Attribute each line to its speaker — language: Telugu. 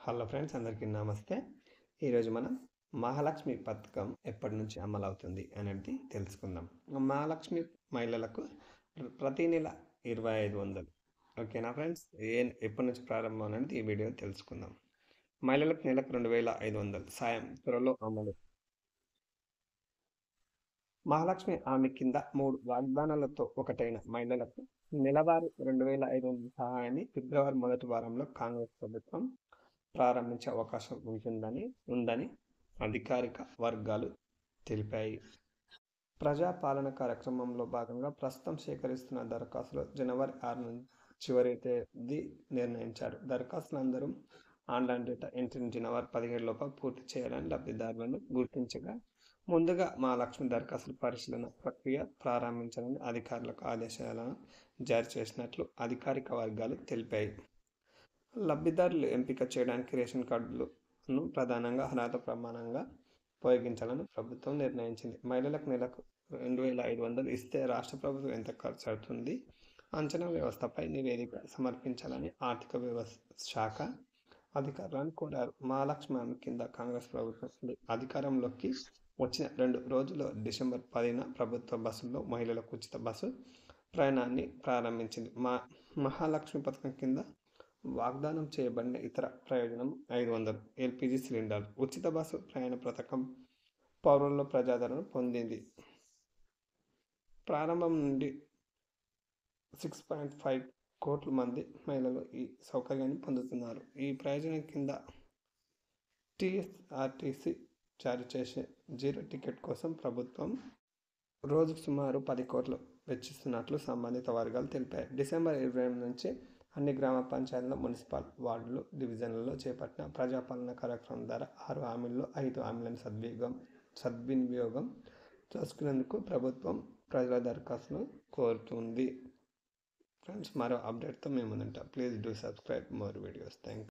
Speaker 1: హలో ఫ్రెండ్స్, అందరికీ నమస్తే. ఈరోజు మనం మహాలక్ష్మి పథకం ఎప్పటి నుంచి అమలవుతుంది అనేది తెలుసుకుందాం. మహాలక్ష్మి మహిళలకు ప్రతి నెల 2500. ఓకేనా ఫ్రెండ్స్? ఎప్పటి నుంచి ప్రారంభం అనేది ఈ వీడియో తెలుసుకుందాం. మహిళలకు నెలకు 2500 సాయం త్వరలో అమలు. మహాలక్ష్మి హామీ కింద 3 వాగ్దానాలతో ఒకటైన మహిళలకు నెలవారీ 2500 సహాయాన్ని ఫిబ్రవరి మొదటి వారంలో కాంగ్రెస్ ప్రభుత్వం ప్రారంభించే అవకాశం ఉందని అధికారిక వర్గాలు తెలిపాయి. ప్రజాపాలన కార్యక్రమంలో భాగంగా ప్రస్తుతం సేకరిస్తున్న దరఖాస్తులు జనవరి 6 చివరి తేదీ నిర్ణయించారు. దరఖాస్తులందరూ ఆన్లైన్ డేటా ఎంట్రీని జనవరి 17 లోపు పూర్తి చేయాలని లబ్ధిదారులను గుర్తించగా, ముందుగా మహాలక్ష్మి దరఖాస్తుల పరిశీలన ప్రక్రియ ప్రారంభించాలని అధికారులకు ఆదేశాలను జారీ చేసినట్లు అధికారిక వర్గాలు తెలిపాయి. లబ్ధిదారులు ఎంపిక చేయడానికి రేషన్ కార్డులను ప్రధానంగా అర్హత ప్రమాణంగా ఉపయోగించాలని ప్రభుత్వం నిర్ణయించింది. మహిళలకు నెలకు 2500 ఇస్తే రాష్ట్ర ప్రభుత్వం ఎంత ఖర్చు అవుతుంది అంచనా వ్యవస్థపై నివేదిక సమర్పించాలని ఆర్థిక వ్యవస్థ శాఖ అధికారులను కోరారు. మహాలక్ష్మి హామీ కింద కాంగ్రెస్ ప్రభుత్వం అధికారంలోకి వచ్చిన 2 రోజుల్లో డిసెంబర్ 10న ప్రభుత్వ బస్సుల్లో మహిళలకు ఉచిత బస్సు ప్రయాణాన్ని ప్రారంభించింది. మహాలక్ష్మి పథకం కింద వాగ్దానం చేయబడిన ఇతర ప్రయోజనం 500 ఎల్పిజి సిలిండర్లు. ఉచిత బస్సు ప్రయాణ పథకం పౌరుల్లో ప్రజాదరణ పొందింది. ప్రారంభం నుండి 6.5 కోట్ల మంది మహిళలు ఈ సౌకర్యాన్ని పొందుతున్నారు. ఈ ప్రయోజనం కింద టీఎస్ఆర్టీసీ జారీ చేసే జీరో టికెట్ కోసం ప్రభుత్వం రోజుకు సుమారు 10 కోట్లు వెచ్చిస్తున్నట్లు సంబంధిత వర్గాలు తెలిపాయి. డిసెంబర్ 28 నుంచి అన్ని గ్రామ పంచాయతీల, మున్సిపల్ వార్డులు, డివిజన్లలో చేపట్టిన ప్రజాపాలన కార్యక్రమం ద్వారా 6 హామీల్లో 5 హామీలను సద్వినియోగం చేసుకునేందుకు ప్రభుత్వం ప్రజల దరఖాస్తును కోరుతుంది. ఫ్రెండ్స్, మరో అప్డేట్తో మేము ఉంటాం. Please do subscribe more videos. Thank you.